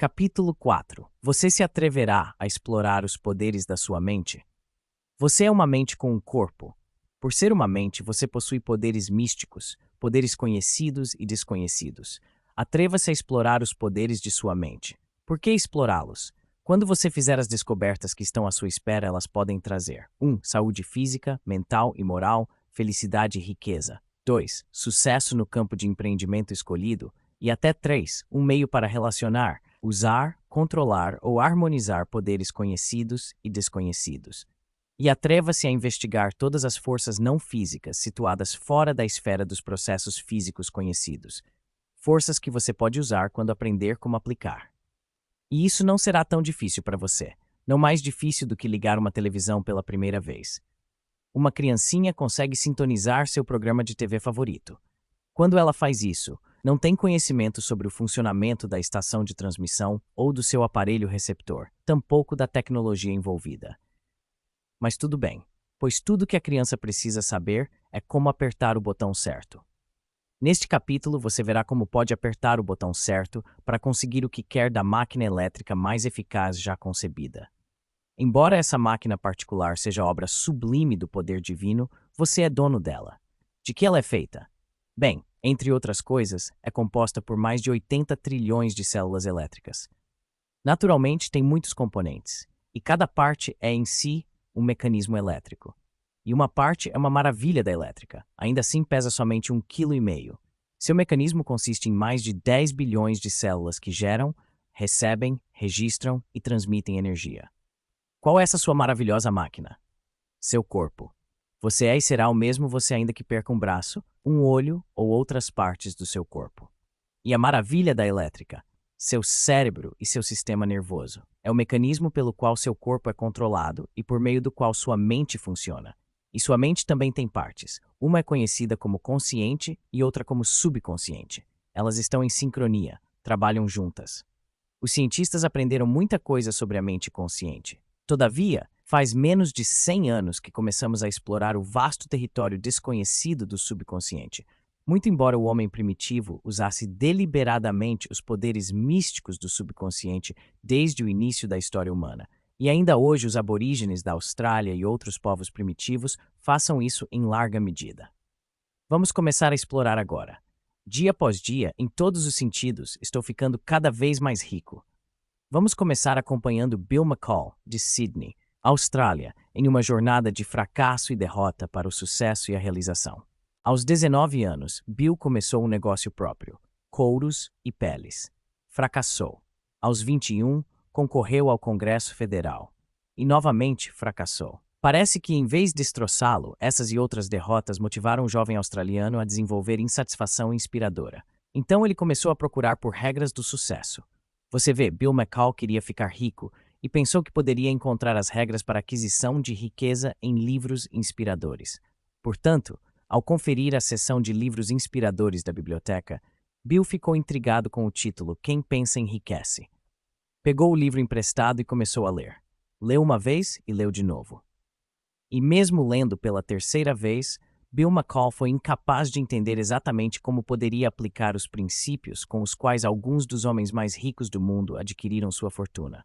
Capítulo 4. Você se atreverá a explorar os poderes da sua mente? Você é uma mente com um corpo. Por ser uma mente, você possui poderes místicos, poderes conhecidos e desconhecidos. Atreva-se a explorar os poderes de sua mente. Por que explorá-los? Quando você fizer as descobertas que estão à sua espera, elas podem trazer 1. Saúde física, mental e moral, felicidade e riqueza. 2. Sucesso no campo de empreendimento escolhido. E até 3. Um meio para relacionar, usar, controlar ou harmonizar poderes conhecidos e desconhecidos. E atreva-se a investigar todas as forças não físicas situadas fora da esfera dos processos físicos conhecidos. Forças que você pode usar quando aprender como aplicar. E isso não será tão difícil para você. Não mais difícil do que ligar uma televisão pela primeira vez. Uma criancinha consegue sintonizar seu programa de TV favorito. Quando ela faz isso, não tem conhecimento sobre o funcionamento da estação de transmissão ou do seu aparelho receptor, tampouco da tecnologia envolvida. Mas tudo bem, pois tudo que a criança precisa saber é como apertar o botão certo. Neste capítulo, você verá como pode apertar o botão certo para conseguir o que quer da máquina elétrica mais eficaz já concebida. Embora essa máquina particular seja obra sublime do poder divino, você é dono dela. De que ela é feita? Bem, entre outras coisas, é composta por mais de 80 trilhões de células elétricas. Naturalmente, tem muitos componentes, e cada parte é em si um mecanismo elétrico. E uma parte é uma maravilha da elétrica, ainda assim pesa somente 1,5 kg. Seu mecanismo consiste em mais de 10 bilhões de células que geram, recebem, registram e transmitem energia. Qual é essa sua maravilhosa máquina? Seu corpo. Você é e será o mesmo você ainda que perca um braço, um olho ou outras partes do seu corpo. E a maravilha da elétrica, seu cérebro e seu sistema nervoso. É o mecanismo pelo qual seu corpo é controlado e por meio do qual sua mente funciona. E sua mente também tem partes. Uma é conhecida como consciente e outra como subconsciente. Elas estão em sincronia, trabalham juntas. Os cientistas aprenderam muita coisa sobre a mente consciente. Todavia, faz menos de 100 anos que começamos a explorar o vasto território desconhecido do subconsciente. Muito embora o homem primitivo usasse deliberadamente os poderes místicos do subconsciente desde o início da história humana, e ainda hoje os aborígenes da Austrália e outros povos primitivos façam isso em larga medida. Vamos começar a explorar agora. Dia após dia, em todos os sentidos, estou ficando cada vez mais rico. Vamos começar acompanhando Bill McCall, de Sydney, Austrália, em uma jornada de fracasso e derrota para o sucesso e a realização. Aos 19 anos, Bill começou um negócio próprio, couros e peles. Fracassou. Aos 21, concorreu ao Congresso Federal. E novamente fracassou. Parece que, em vez de destroçá-lo, essas e outras derrotas motivaram o jovem australiano a desenvolver insatisfação inspiradora. Então ele começou a procurar por regras do sucesso. Você vê, Bill McCall queria ficar rico e pensou que poderia encontrar as regras para a aquisição de riqueza em livros inspiradores. Portanto, ao conferir a seção de livros inspiradores da biblioteca, Bill ficou intrigado com o título Quem Pensa Enriquece. Pegou o livro emprestado e começou a ler. Leu uma vez e leu de novo. E mesmo lendo pela terceira vez, Bill McCall foi incapaz de entender exatamente como poderia aplicar os princípios com os quais alguns dos homens mais ricos do mundo adquiriram sua fortuna.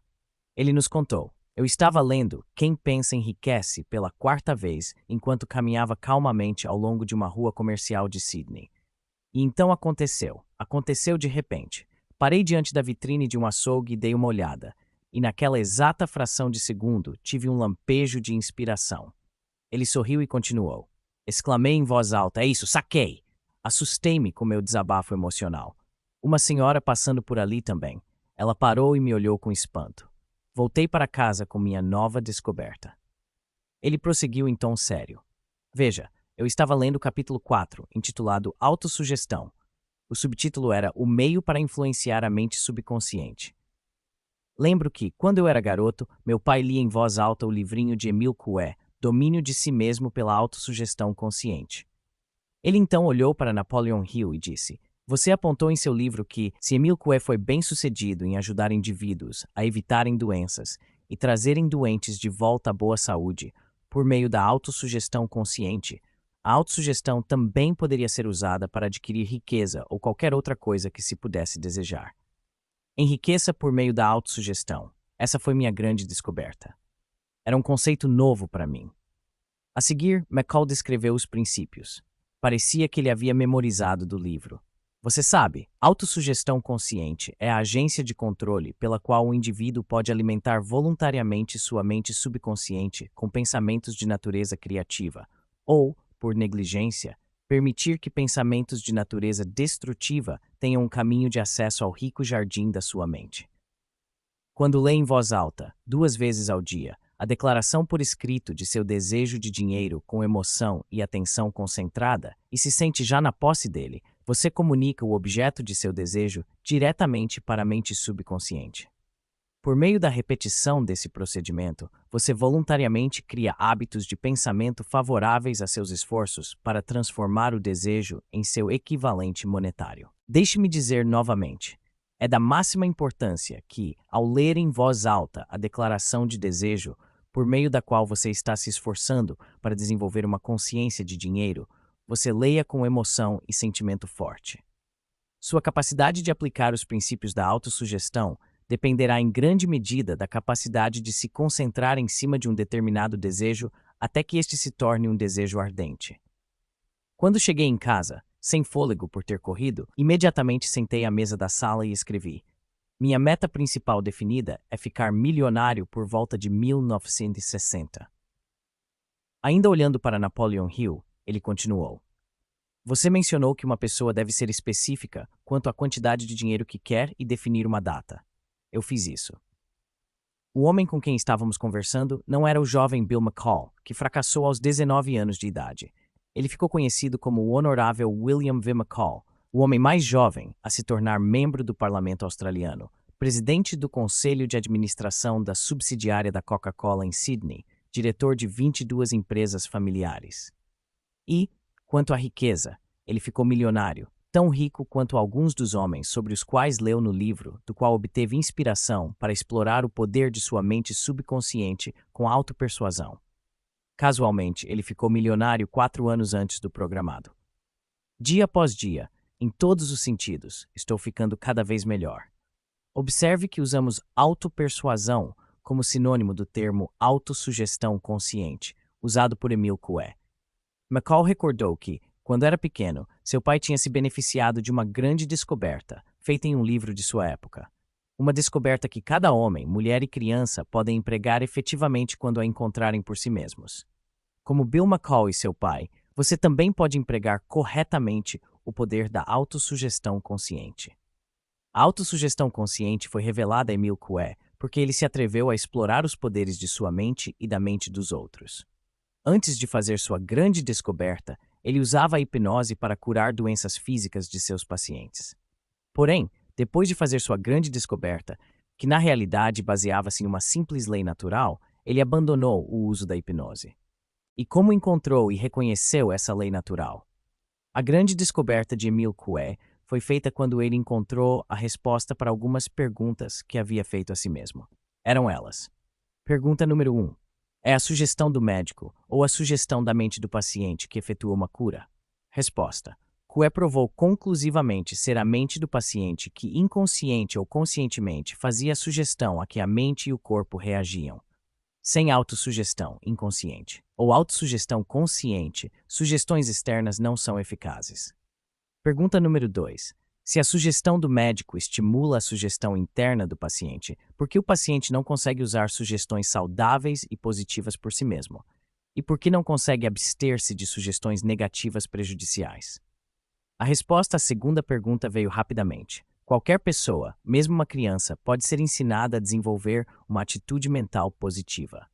Ele nos contou: eu estava lendo Quem Pensa Enriquece pela quarta vez enquanto caminhava calmamente ao longo de uma rua comercial de Sydney. E então aconteceu de repente. Parei diante da vitrine de um açougue e dei uma olhada, e naquela exata fração de segundo tive um lampejo de inspiração. Ele sorriu e continuou. Exclamei em voz alta: é isso, saquei! Assustei-me com meu desabafo emocional. Uma senhora passando por ali também. Ela parou e me olhou com espanto. Voltei para casa com minha nova descoberta. Ele prosseguiu em tom sério. Veja, eu estava lendo o capítulo 4, intitulado Autossugestão. O subtítulo era O Meio para Influenciar a Mente Subconsciente. Lembro que, quando eu era garoto, meu pai lia em voz alta o livrinho de Emile Coué, Domínio de Si Mesmo pela Autossugestão Consciente. Ele então olhou para Napoleon Hill e disse: você apontou em seu livro que, se Emile Coué foi bem-sucedido em ajudar indivíduos a evitarem doenças e trazerem doentes de volta à boa saúde por meio da autossugestão consciente, a autossugestão também poderia ser usada para adquirir riqueza ou qualquer outra coisa que se pudesse desejar. Enriqueça por meio da autossugestão. Essa foi minha grande descoberta. Era um conceito novo para mim. A seguir, McCall descreveu os princípios. Parecia que ele havia memorizado do livro. Você sabe, autossugestão consciente é a agência de controle pela qual o indivíduo pode alimentar voluntariamente sua mente subconsciente com pensamentos de natureza criativa, ou, por negligência, permitir que pensamentos de natureza destrutiva tenham um caminho de acesso ao rico jardim da sua mente. Quando lê em voz alta, 2 vezes ao dia, a declaração por escrito de seu desejo de dinheiro com emoção e atenção concentrada e se sente já na posse dele, você comunica o objeto de seu desejo diretamente para a mente subconsciente. Por meio da repetição desse procedimento, você voluntariamente cria hábitos de pensamento favoráveis a seus esforços para transformar o desejo em seu equivalente monetário. Deixe-me dizer novamente. É da máxima importância que, ao ler em voz alta a declaração de desejo, por meio da qual você está se esforçando para desenvolver uma consciência de dinheiro, você leia com emoção e sentimento forte. Sua capacidade de aplicar os princípios da autossugestão dependerá em grande medida da capacidade de se concentrar em cima de um determinado desejo até que este se torne um desejo ardente. Quando cheguei em casa, sem fôlego por ter corrido, imediatamente sentei à mesa da sala e escrevi: minha meta principal definida é ficar milionário por volta de 1960. Ainda olhando para Napoleon Hill, ele continuou: você mencionou que uma pessoa deve ser específica quanto à quantidade de dinheiro que quer e definir uma data. Eu fiz isso. O homem com quem estávamos conversando não era o jovem Bill McCall, que fracassou aos 19 anos de idade. Ele ficou conhecido como o honorável William V. McCall, o homem mais jovem a se tornar membro do parlamento australiano, presidente do conselho de administração da subsidiária da Coca-Cola em Sydney, diretor de 22 empresas familiares. E, quanto à riqueza, ele ficou milionário, tão rico quanto alguns dos homens sobre os quais leu no livro, do qual obteve inspiração para explorar o poder de sua mente subconsciente com autopersuasão. Casualmente, ele ficou milionário 4 anos antes do programado. Dia após dia, em todos os sentidos, estou ficando cada vez melhor. Observe que usamos autopersuasão como sinônimo do termo autossugestão consciente, usado por Emile Coué. McCall recordou que, quando era pequeno, seu pai tinha se beneficiado de uma grande descoberta, feita em um livro de sua época. Uma descoberta que cada homem, mulher e criança podem empregar efetivamente quando a encontrarem por si mesmos. Como Bill McCall e seu pai, você também pode empregar corretamente o poder da autossugestão consciente. A autossugestão consciente foi revelada a Emile Coué porque ele se atreveu a explorar os poderes de sua mente e da mente dos outros. Antes de fazer sua grande descoberta, ele usava a hipnose para curar doenças físicas de seus pacientes. Porém, depois de fazer sua grande descoberta, que na realidade baseava-se em uma simples lei natural, ele abandonou o uso da hipnose. E como encontrou e reconheceu essa lei natural? A grande descoberta de Emile Coué foi feita quando ele encontrou a resposta para algumas perguntas que havia feito a si mesmo. Eram elas. Pergunta número 1. É a sugestão do médico ou a sugestão da mente do paciente que efetua uma cura? Resposta. Coué provou conclusivamente ser a mente do paciente que inconsciente ou conscientemente fazia a sugestão a que a mente e o corpo reagiam. Sem autossugestão inconsciente ou autossugestão consciente, sugestões externas não são eficazes. Pergunta número 2. Se a sugestão do médico estimula a sugestão interna do paciente, por que o paciente não consegue usar sugestões saudáveis e positivas por si mesmo? E por que não consegue abster-se de sugestões negativas prejudiciais? A resposta à segunda pergunta veio rapidamente. Qualquer pessoa, mesmo uma criança, pode ser ensinada a desenvolver uma atitude mental positiva.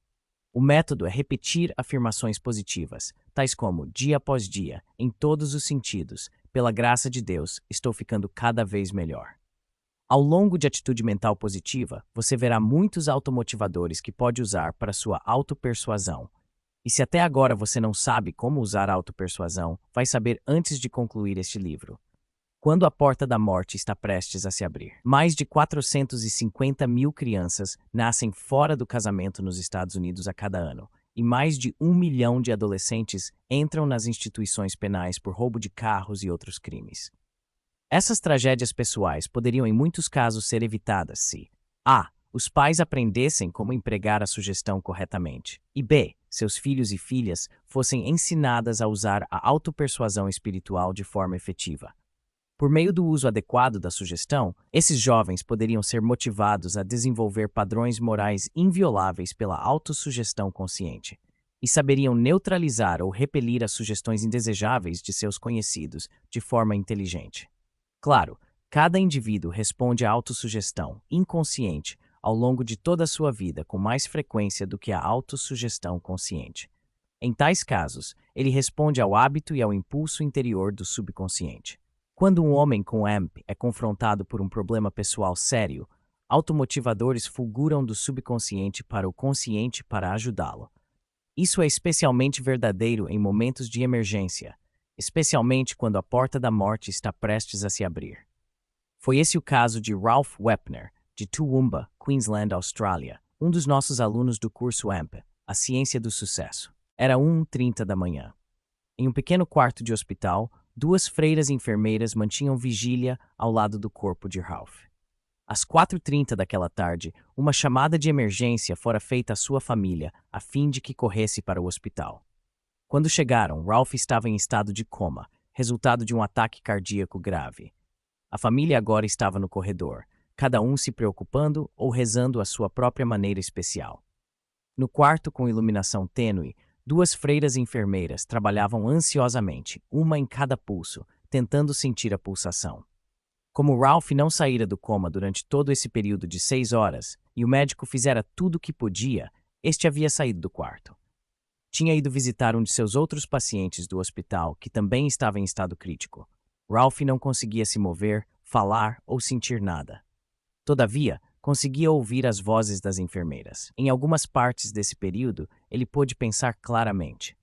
O método é repetir afirmações positivas, tais como, dia após dia, em todos os sentidos, pela graça de Deus, estou ficando cada vez melhor. Ao longo de atitude mental positiva, você verá muitos automotivadores que pode usar para sua autopersuasão. E se até agora você não sabe como usar a autopersuasão, vai saber antes de concluir este livro. Quando a porta da morte está prestes a se abrir. Mais de 450 mil crianças nascem fora do casamento nos Estados Unidos a cada ano, e mais de 1 milhão de adolescentes entram nas instituições penais por roubo de carros e outros crimes. Essas tragédias pessoais poderiam em muitos casos ser evitadas se a. Os pais aprendessem como empregar a sugestão corretamente e b. Seus filhos e filhas fossem ensinadas a usar a autopersuasão espiritual de forma efetiva. Por meio do uso adequado da sugestão, esses jovens poderiam ser motivados a desenvolver padrões morais invioláveis pela autossugestão consciente e saberiam neutralizar ou repelir as sugestões indesejáveis de seus conhecidos de forma inteligente. Claro, cada indivíduo responde à autossugestão inconsciente ao longo de toda a sua vida com mais frequência do que a autossugestão consciente. Em tais casos, ele responde ao hábito e ao impulso interior do subconsciente. Quando um homem com AMP é confrontado por um problema pessoal sério, automotivadores fulguram do subconsciente para o consciente para ajudá-lo. Isso é especialmente verdadeiro em momentos de emergência, especialmente quando a porta da morte está prestes a se abrir. Foi esse o caso de Ralph Wepner, de Toowoomba, Queensland, Austrália, um dos nossos alunos do curso AMP, A Ciência do Sucesso. Era 1h30 da manhã. Em um pequeno quarto de hospital, 2 freiras enfermeiras mantinham vigília ao lado do corpo de Ralph. Às 4h30 daquela tarde, uma chamada de emergência fora feita à sua família, a fim de que corresse para o hospital. Quando chegaram, Ralph estava em estado de coma, resultado de um ataque cardíaco grave. A família agora estava no corredor, cada um se preocupando ou rezando à sua própria maneira especial. No quarto com iluminação tênue, 2 freiras enfermeiras trabalhavam ansiosamente, uma em cada pulso, tentando sentir a pulsação. Como Ralph não saíra do coma durante todo esse período de 6 horas e o médico fizera tudo o que podia, este havia saído do quarto. Tinha ido visitar um de seus outros pacientes do hospital que também estava em estado crítico. Ralph não conseguia se mover, falar ou sentir nada. Todavia, conseguia ouvir as vozes das enfermeiras. Em algumas partes desse período, ele pôde pensar claramente.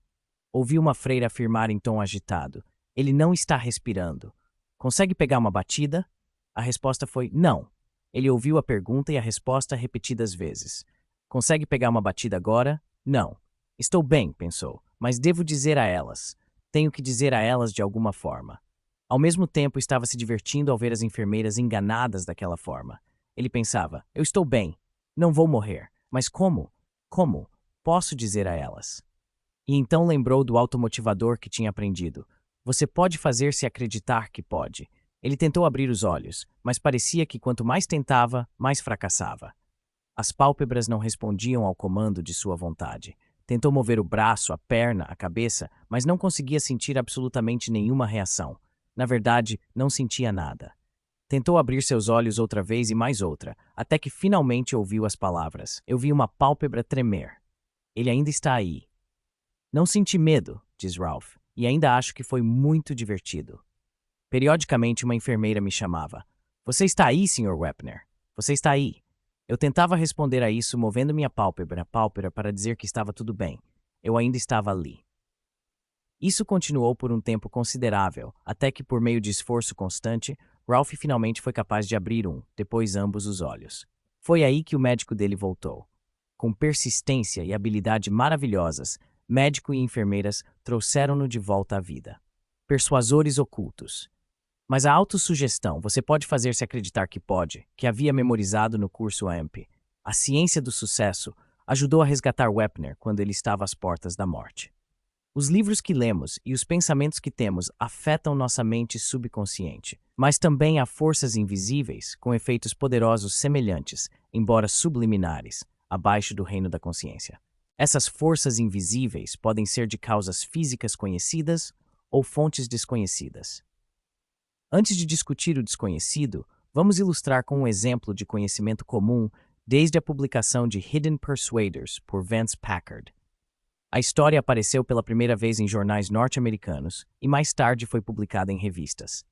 Ouviu uma freira afirmar em tom agitado: "Ele não está respirando. Consegue pegar uma batida?" A resposta foi não. Ele ouviu a pergunta e a resposta repetidas vezes. "Consegue pegar uma batida agora?" "Não." "Estou bem", pensou, "mas devo dizer a elas. Tenho que dizer a elas de alguma forma." Ao mesmo tempo, estava se divertindo ao ver as enfermeiras enganadas daquela forma. Ele pensava: "Eu estou bem. Não vou morrer. Mas como? Como posso dizer a elas?" E então lembrou do automotivador que tinha aprendido. Você pode fazer-se acreditar que pode. Ele tentou abrir os olhos, mas parecia que quanto mais tentava, mais fracassava. As pálpebras não respondiam ao comando de sua vontade. Tentou mover o braço, a perna, a cabeça, mas não conseguia sentir absolutamente nenhuma reação. Na verdade, não sentia nada. Tentou abrir seus olhos outra vez e mais outra, até que finalmente ouviu as palavras. "Eu vi uma pálpebra tremer. Ele ainda está aí." "Não senti medo", diz Ralph, "e ainda acho que foi muito divertido." Periodicamente uma enfermeira me chamava. "Você está aí, Sr. Wepner? Você está aí?" Eu tentava responder a isso movendo minha pálpebra para dizer que estava tudo bem. Eu ainda estava ali. Isso continuou por um tempo considerável, até que, por meio de esforço constante, Ralph finalmente foi capaz de abrir depois ambos os olhos. Foi aí que o médico dele voltou. Com persistência e habilidade maravilhosas, médico e enfermeiras trouxeram-no de volta à vida. Persuasores ocultos. Mas a autossugestão, você pode fazer-se acreditar que pode, que havia memorizado no curso AMP. A ciência do sucesso ajudou a resgatar Wepner quando ele estava às portas da morte. Os livros que lemos e os pensamentos que temos afetam nossa mente subconsciente, mas também há forças invisíveis com efeitos poderosos semelhantes, embora subliminares, abaixo do reino da consciência. Essas forças invisíveis podem ser de causas físicas conhecidas ou fontes desconhecidas. Antes de discutir o desconhecido, vamos ilustrar com um exemplo de conhecimento comum desde a publicação de Hidden Persuaders por Vance Packard. A história apareceu pela primeira vez em jornais norte-americanos e mais tarde foi publicada em revistas.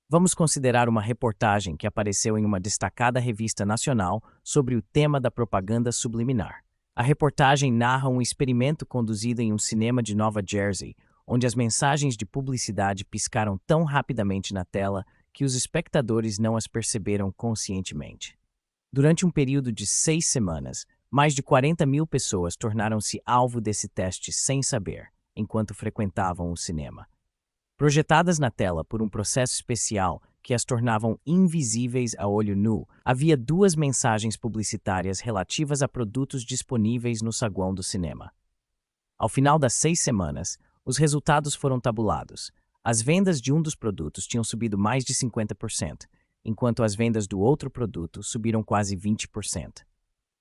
Vamos considerar uma reportagem que apareceu em uma destacada revista nacional sobre o tema da propaganda subliminar. A reportagem narra um experimento conduzido em um cinema de Nova Jersey, onde as mensagens de publicidade piscaram tão rapidamente na tela que os espectadores não as perceberam conscientemente. Durante um período de 6 semanas, mais de 40.000 pessoas tornaram-se alvo desse teste sem saber, enquanto frequentavam o cinema. Projetadas na tela por um processo especial que as tornavam invisíveis a olho nu, havia 2 mensagens publicitárias relativas a produtos disponíveis no saguão do cinema. Ao final das 6 semanas, os resultados foram tabulados. As vendas de um dos produtos tinham subido mais de 50%, enquanto as vendas do outro produto subiram quase 20%.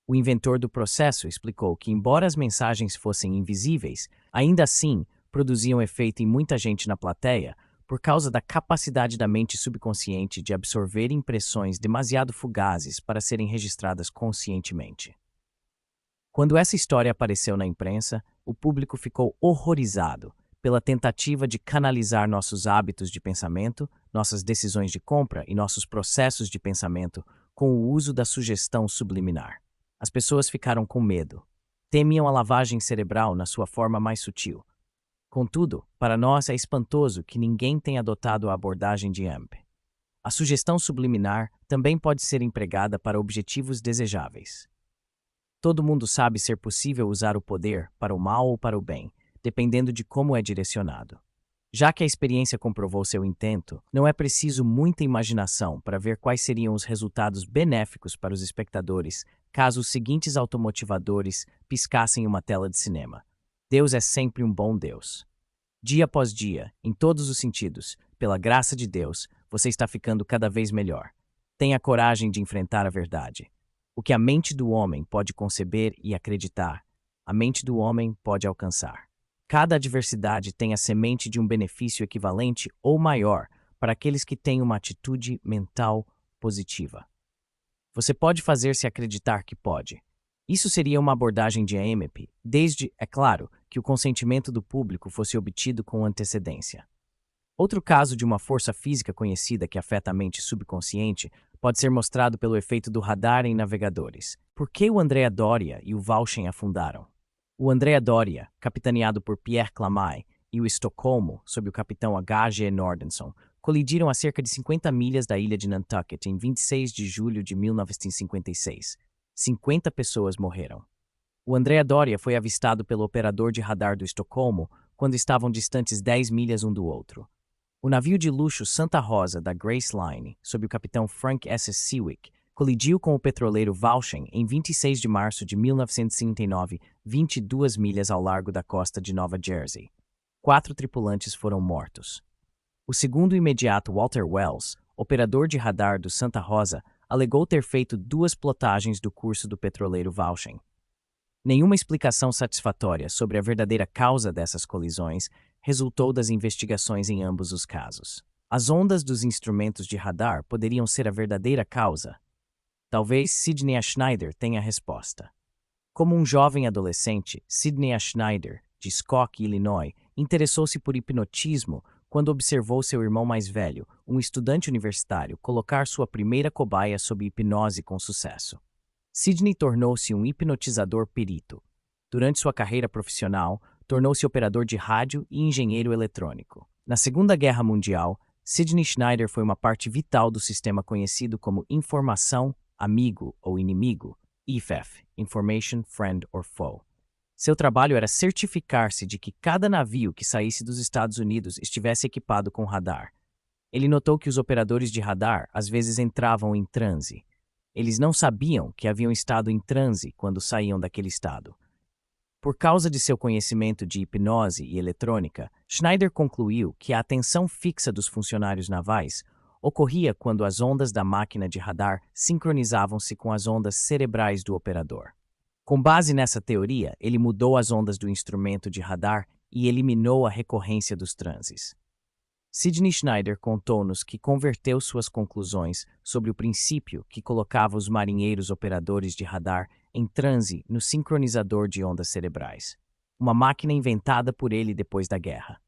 O inventor do processo explicou que, embora as mensagens fossem invisíveis, ainda assim produziam efeito em muita gente na plateia por causa da capacidade da mente subconsciente de absorver impressões demasiado fugazes para serem registradas conscientemente. Quando essa história apareceu na imprensa, o público ficou horrorizado pela tentativa de canalizar nossos hábitos de pensamento, nossas decisões de compra e nossos processos de pensamento com o uso da sugestão subliminar. As pessoas ficaram com medo. Temiam a lavagem cerebral na sua forma mais sutil. Contudo, para nós é espantoso que ninguém tenha adotado a abordagem de AMP. A sugestão subliminar também pode ser empregada para objetivos desejáveis. Todo mundo sabe ser possível usar o poder para o mal ou para o bem, dependendo de como é direcionado. Já que a experiência comprovou seu intento, não é preciso muita imaginação para ver quais seriam os resultados benéficos para os espectadores caso os seguintes automotivadores piscassem uma tela de cinema. Deus é sempre um bom Deus. Dia após dia, em todos os sentidos, pela graça de Deus, você está ficando cada vez melhor. Tenha coragem de enfrentar a verdade. O que a mente do homem pode conceber e acreditar, a mente do homem pode alcançar. Cada adversidade tem a semente de um benefício equivalente ou maior para aqueles que têm uma atitude mental positiva. Você pode fazer-se acreditar que pode. Isso seria uma abordagem de AMP, desde, é claro, que o consentimento do público fosse obtido com antecedência. Outro caso de uma força física conhecida que afeta a mente subconsciente pode ser mostrado pelo efeito do radar em navegadores. Por que o Andrea Doria e o Valchen afundaram? O Andrea Doria, capitaneado por Pierre Clamay, e o Estocolmo, sob o capitão H.G. Nordenson, colidiram a cerca de 50 milhas da ilha de Nantucket em 26 de julho de 1956. 50 pessoas morreram. O Andrea Doria foi avistado pelo operador de radar do Estocolmo quando estavam distantes 10 milhas um do outro. O navio de luxo Santa Rosa da Grace Line, sob o capitão Frank S. Seawick, colidiu com o petroleiro Valchen em 26 de março de 1959, 22 milhas ao largo da costa de Nova Jersey. 4 tripulantes foram mortos. O segundo imediato Walter Wells, operador de radar do Santa Rosa, alegou ter feito 2 plotagens do curso do petroleiro Valchen. Nenhuma explicação satisfatória sobre a verdadeira causa dessas colisões resultou das investigações em ambos os casos. As ondas dos instrumentos de radar poderiam ser a verdadeira causa. Talvez Sidney A. Schneider tenha a resposta. Como um jovem adolescente, Sidney A. Schneider, de Skokie, Illinois, interessou-se por hipnotismo quando observou seu irmão mais velho, um estudante universitário, colocar sua primeira cobaia sob hipnose com sucesso. Sidney tornou-se um hipnotizador perito. Durante sua carreira profissional, tornou-se operador de rádio e engenheiro eletrônico. Na Segunda Guerra Mundial, Sidney Schneider foi uma parte vital do sistema conhecido como Informação, Amigo ou Inimigo, IFF, Information, Friend or Foe. Seu trabalho era certificar-se de que cada navio que saísse dos Estados Unidos estivesse equipado com radar. Ele notou que os operadores de radar às vezes entravam em transe. Eles não sabiam que haviam estado em transe quando saíam daquele estado. Por causa de seu conhecimento de hipnose e eletrônica, Schneider concluiu que a atenção fixa dos funcionários navais ocorria quando as ondas da máquina de radar sincronizavam-se com as ondas cerebrais do operador. Com base nessa teoria, ele mudou as ondas do instrumento de radar e eliminou a recorrência dos transes. Sidney Schneider contou-nos que converteu suas conclusões sobre o princípio que colocava os marinheiros operadores de radar em transe no sincronizador de ondas cerebrais, uma máquina inventada por ele depois da guerra.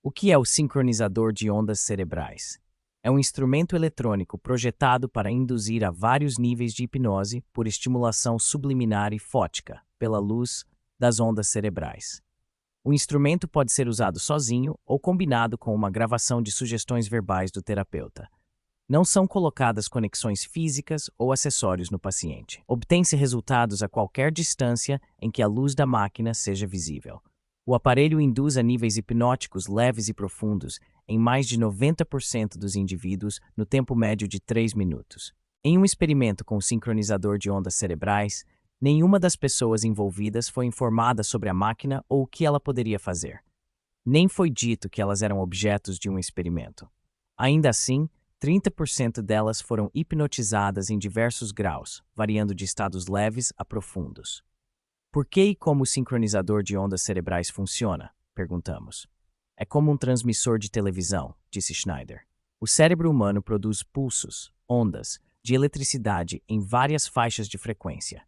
O que é o sincronizador de ondas cerebrais? É um instrumento eletrônico projetado para induzir a vários níveis de hipnose por estimulação subliminar e fótica, pela luz das ondas cerebrais. O instrumento pode ser usado sozinho ou combinado com uma gravação de sugestões verbais do terapeuta. Não são colocadas conexões físicas ou acessórios no paciente. Obtém-se resultados a qualquer distância em que a luz da máquina seja visível. O aparelho induz a níveis hipnóticos leves e profundos em mais de 90% dos indivíduos no tempo médio de 3 minutos. Em um experimento com o sincronizador de ondas cerebrais, nenhuma das pessoas envolvidas foi informada sobre a máquina ou o que ela poderia fazer. Nem foi dito que elas eram objetos de um experimento. Ainda assim, 30% delas foram hipnotizadas em diversos graus, variando de estados leves a profundos. Por que e como o sincronizador de ondas cerebrais funciona? Perguntamos. É como um transmissor de televisão, disse Schneider. O cérebro humano produz pulsos, ondas, de eletricidade em várias faixas de frequência.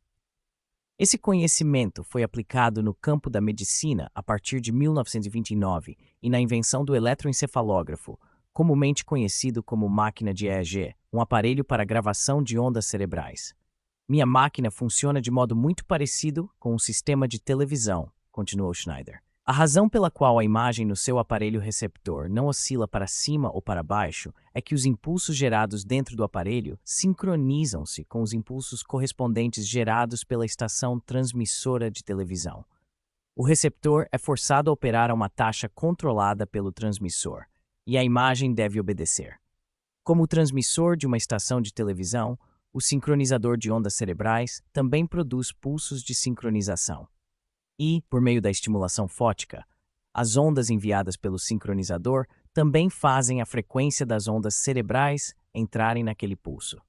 Esse conhecimento foi aplicado no campo da medicina a partir de 1929 e na invenção do eletroencefalógrafo, comumente conhecido como máquina de EEG, um aparelho para gravação de ondas cerebrais. Minha máquina funciona de modo muito parecido com um sistema de televisão, continuou Schneider. A razão pela qual a imagem no seu aparelho receptor não oscila para cima ou para baixo é que os impulsos gerados dentro do aparelho sincronizam-se com os impulsos correspondentes gerados pela estação transmissora de televisão. O receptor é forçado a operar a uma taxa controlada pelo transmissor, e a imagem deve obedecer. Como o transmissor de uma estação de televisão, o sincronizador de ondas cerebrais também produz pulsos de sincronização. E, por meio da estimulação fótica, as ondas enviadas pelo sincronizador também fazem a frequência das ondas cerebrais entrarem naquele pulso.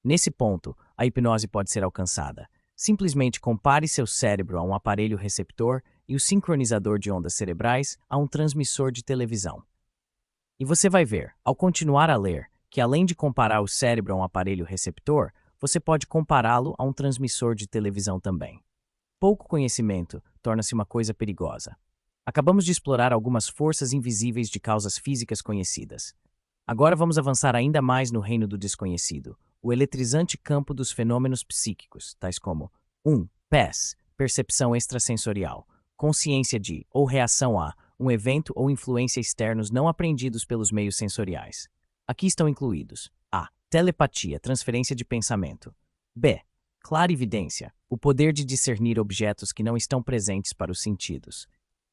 Nesse ponto, a hipnose pode ser alcançada. Simplesmente compare seu cérebro a um aparelho receptor e o sincronizador de ondas cerebrais a um transmissor de televisão. E você vai ver, ao continuar a ler, que além de comparar o cérebro a um aparelho receptor, você pode compará-lo a um transmissor de televisão também. Pouco conhecimento torna-se uma coisa perigosa. Acabamos de explorar algumas forças invisíveis de causas físicas conhecidas. Agora vamos avançar ainda mais no reino do desconhecido, o eletrizante campo dos fenômenos psíquicos, tais como 1. PES, percepção extrasensorial, consciência de ou reação a um evento ou influência externos não apreendidos pelos meios sensoriais. Aqui estão incluídos: A. Telepatia, transferência de pensamento. B. Clarividência, o poder de discernir objetos que não estão presentes para os sentidos.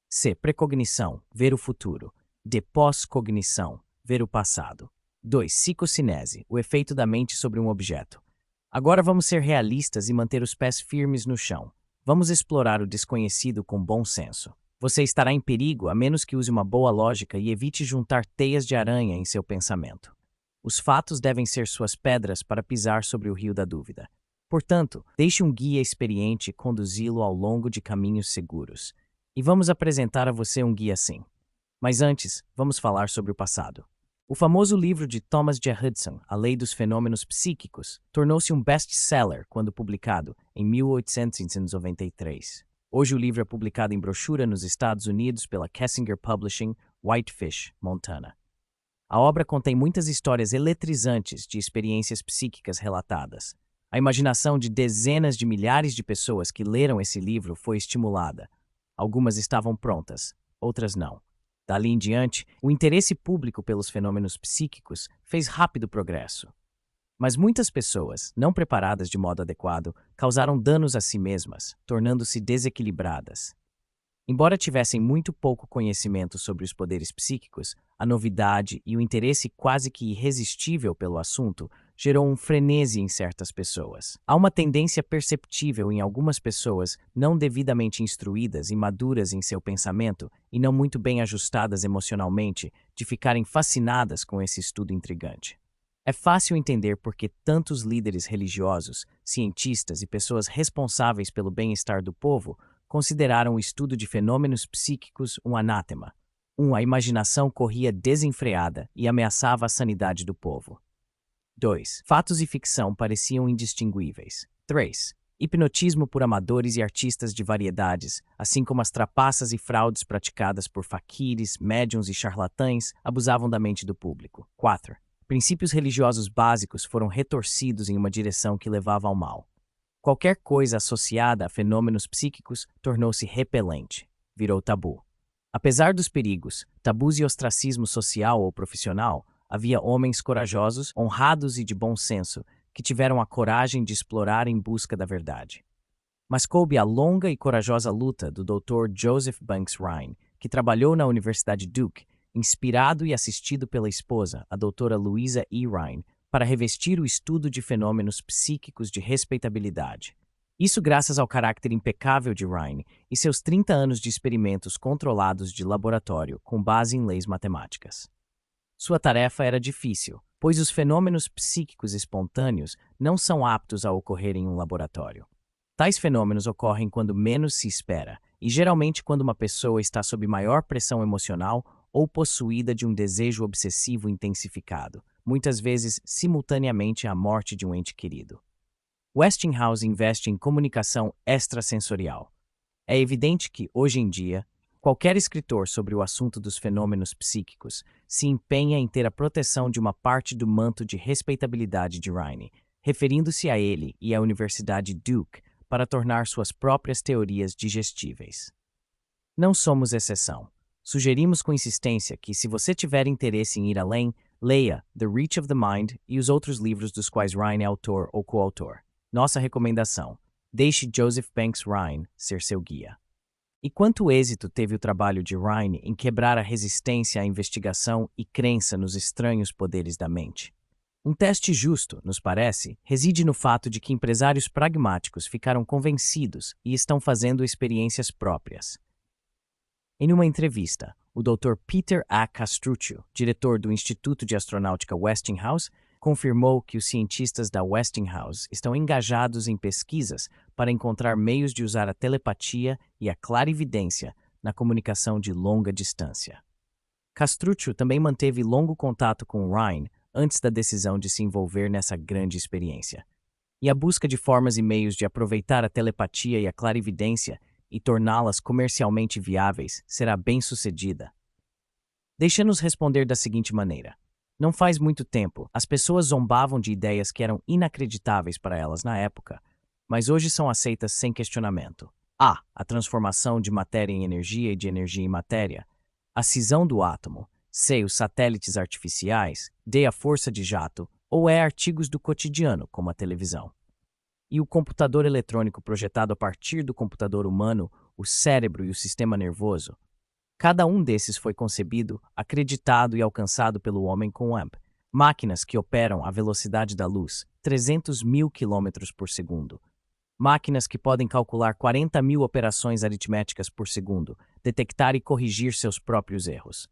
C. Precognição, ver o futuro. D. Pós-cognição, ver o passado. 2. Psicocinese, o efeito da mente sobre um objeto. Agora vamos ser realistas e manter os pés firmes no chão. Vamos explorar o desconhecido com bom senso. Você estará em perigo a menos que use uma boa lógica e evite juntar teias de aranha em seu pensamento. Os fatos devem ser suas pedras para pisar sobre o rio da dúvida. Portanto, deixe um guia experiente conduzi-lo ao longo de caminhos seguros. E vamos apresentar a você um guia assim. Mas antes, vamos falar sobre o passado. O famoso livro de Thomas J. Hudson, A Lei dos Fenômenos Psíquicos, tornou-se um best-seller quando publicado em 1893. Hoje o livro é publicado em brochura nos Estados Unidos pela Kessinger Publishing, Whitefish, Montana. A obra contém muitas histórias eletrizantes de experiências psíquicas relatadas. A imaginação de dezenas de milhares de pessoas que leram esse livro foi estimulada. Algumas estavam prontas, outras não. Dali em diante, o interesse público pelos fenômenos psíquicos fez rápido progresso. Mas muitas pessoas, não preparadas de modo adequado, causaram danos a si mesmas, tornando-se desequilibradas. Embora tivessem muito pouco conhecimento sobre os poderes psíquicos, a novidade e o interesse quase que irresistível pelo assunto gerou um frenesi em certas pessoas. Há uma tendência perceptível em algumas pessoas não devidamente instruídas e maduras em seu pensamento e não muito bem ajustadas emocionalmente de ficarem fascinadas com esse estudo intrigante. É fácil entender por que tantos líderes religiosos, cientistas e pessoas responsáveis pelo bem-estar do povo consideraram o estudo de fenômenos psíquicos um anátema. A imaginação corria desenfreada e ameaçava a sanidade do povo. 2. Fatos e ficção pareciam indistinguíveis. 3. Hipnotismo por amadores e artistas de variedades, assim como as trapaças e fraudes praticadas por faquires, médiuns e charlatães, abusavam da mente do público. 4. Princípios religiosos básicos foram retorcidos em uma direção que levava ao mal. Qualquer coisa associada a fenômenos psíquicos tornou-se repelente, virou tabu. Apesar dos perigos, tabus e ostracismo social ou profissional, havia homens corajosos, honrados e de bom senso, que tiveram a coragem de explorar em busca da verdade. Mas coube a longa e corajosa luta do Dr. Joseph Banks Rhine, que trabalhou na Universidade Duke inspirado e assistido pela esposa, a doutora Louisa E. Rhine, para revestir o estudo de fenômenos psíquicos de respeitabilidade. Isso graças ao caráter impecável de Rhine e seus 30 anos de experimentos controlados de laboratório com base em leis matemáticas. Sua tarefa era difícil, pois os fenômenos psíquicos espontâneos não são aptos a ocorrer em um laboratório. Tais fenômenos ocorrem quando menos se espera, e geralmente quando uma pessoa está sob maior pressão emocional ou possuída de um desejo obsessivo intensificado, muitas vezes simultaneamente à morte de um ente querido. Westinghouse investe em comunicação extrasensorial. É evidente que, hoje em dia, qualquer escritor sobre o assunto dos fenômenos psíquicos se empenha em ter a proteção de uma parte do manto de respeitabilidade de Rhine, referindo-se a ele e à Universidade Duke para tornar suas próprias teorias digestíveis. Não somos exceção. Sugerimos com insistência que, se você tiver interesse em ir além, leia The Reach of the Mind e os outros livros dos quais Rhine é autor ou coautor. Nossa recomendação: deixe Joseph Banks Rhine ser seu guia. E quanto êxito teve o trabalho de Rhine em quebrar a resistência à investigação e crença nos estranhos poderes da mente? Um teste justo, nos parece, reside no fato de que empresários pragmáticos ficaram convencidos e estão fazendo experiências próprias. Em uma entrevista, o Dr. Peter A. Castruccio, diretor do Instituto de Astronáutica Westinghouse, confirmou que os cientistas da Westinghouse estão engajados em pesquisas para encontrar meios de usar a telepatia e a clarividência na comunicação de longa distância. Castruccio também manteve longo contato com Rhine antes da decisão de se envolver nessa grande experiência. E a busca de formas e meios de aproveitar a telepatia e a clarividência e torná-las comercialmente viáveis será bem-sucedida. Deixa-nos responder da seguinte maneira. Não faz muito tempo, as pessoas zombavam de ideias que eram inacreditáveis para elas na época, mas hoje são aceitas sem questionamento. A transformação de matéria em energia e de energia em matéria. A cisão do átomo. C. Os satélites artificiais. D. A força de jato. Ou E. Artigos do cotidiano, como a televisão. E o computador eletrônico projetado a partir do computador humano, o cérebro e o sistema nervoso. Cada um desses foi concebido, acreditado e alcançado pelo homem com AMP, máquinas que operam à velocidade da luz, 300 mil quilômetros por segundo. Máquinas que podem calcular 40 mil operações aritméticas por segundo, detectar e corrigir seus próprios erros.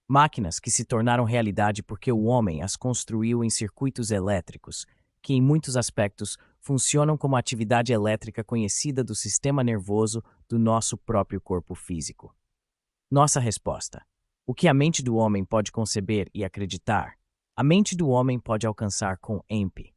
Máquinas que se tornaram realidade porque o homem as construiu em circuitos elétricos, que em muitos aspectos funcionam como a atividade elétrica conhecida do sistema nervoso do nosso próprio corpo físico. Nossa resposta: o que a mente do homem pode conceber e acreditar, a mente do homem pode alcançar com EMP.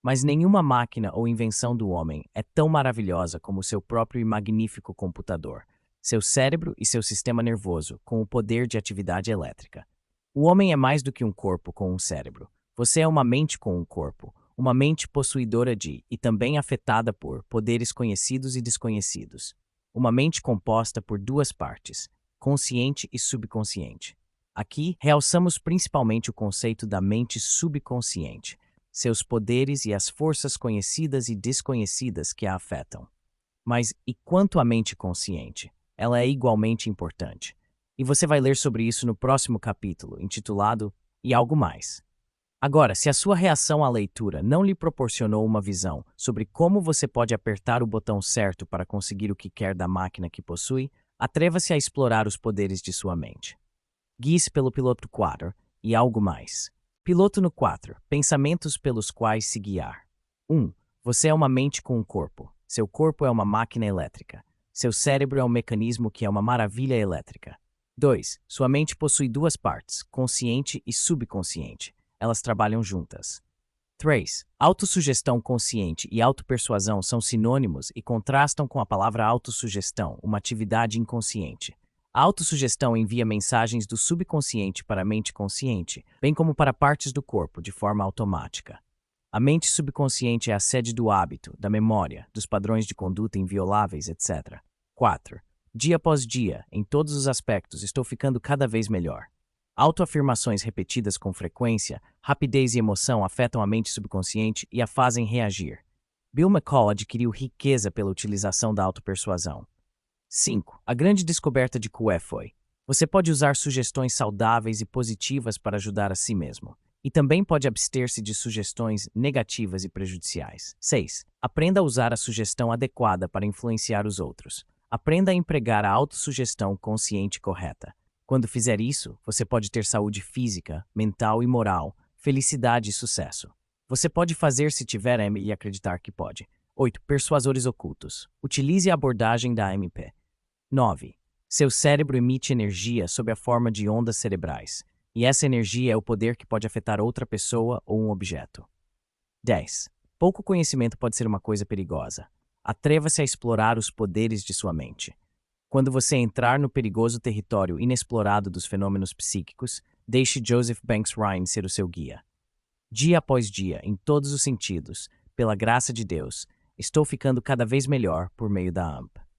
Mas nenhuma máquina ou invenção do homem é tão maravilhosa como o seu próprio e magnífico computador, seu cérebro e seu sistema nervoso com o poder de atividade elétrica. O homem é mais do que um corpo com um cérebro. Você é uma mente com um corpo, uma mente possuidora de, e também afetada por, poderes conhecidos e desconhecidos. Uma mente composta por duas partes, consciente e subconsciente. Aqui, realçamos principalmente o conceito da mente subconsciente, seus poderes e as forças conhecidas e desconhecidas que a afetam. Mas e quanto à mente consciente? Ela é igualmente importante. E você vai ler sobre isso no próximo capítulo, intitulado E Algo Mais. Agora, se a sua reação à leitura não lhe proporcionou uma visão sobre como você pode apertar o botão certo para conseguir o que quer da máquina que possui, atreva-se a explorar os poderes de sua mente. Guie-se pelo piloto 4 e algo mais. Piloto no 4. Pensamentos pelos quais se guiar. 1. Você é uma mente com um corpo. Seu corpo é uma máquina elétrica. Seu cérebro é um mecanismo que é uma maravilha elétrica. 2. Sua mente possui duas partes, consciente e subconsciente. Elas trabalham juntas. 3. Autossugestão consciente e autopersuasão são sinônimos e contrastam com a palavra autossugestão, uma atividade inconsciente. A autossugestão envia mensagens do subconsciente para a mente consciente, bem como para partes do corpo, de forma automática. A mente subconsciente é a sede do hábito, da memória, dos padrões de conduta invioláveis, etc. 4. Dia após dia, em todos os aspectos, estou ficando cada vez melhor. Autoafirmações repetidas com frequência, rapidez e emoção afetam a mente subconsciente e a fazem reagir. Bill McCall adquiriu riqueza pela utilização da autopersuasão. 5. A grande descoberta de Coué foi: Você pode usar sugestões saudáveis e positivas para ajudar a si mesmo. E também pode abster-se de sugestões negativas e prejudiciais. 6. Aprenda a usar a sugestão adequada para influenciar os outros. Aprenda a empregar a autossugestão consciente e correta. Quando fizer isso, você pode ter saúde física, mental e moral, felicidade e sucesso. Você pode fazer se tiver M e acreditar que pode. 8. Persuasores ocultos. Utilize a abordagem da MP. 9. Seu cérebro emite energia sob a forma de ondas cerebrais, e essa energia é o poder que pode afetar outra pessoa ou um objeto. 10. Pouco conhecimento pode ser uma coisa perigosa. Atreva-se a explorar os poderes de sua mente. Quando você entrar no perigoso território inexplorado dos fenômenos psíquicos, deixe Joseph Banks Rhine ser o seu guia. Dia após dia, em todos os sentidos, pela graça de Deus, estou ficando cada vez melhor por meio da AMP.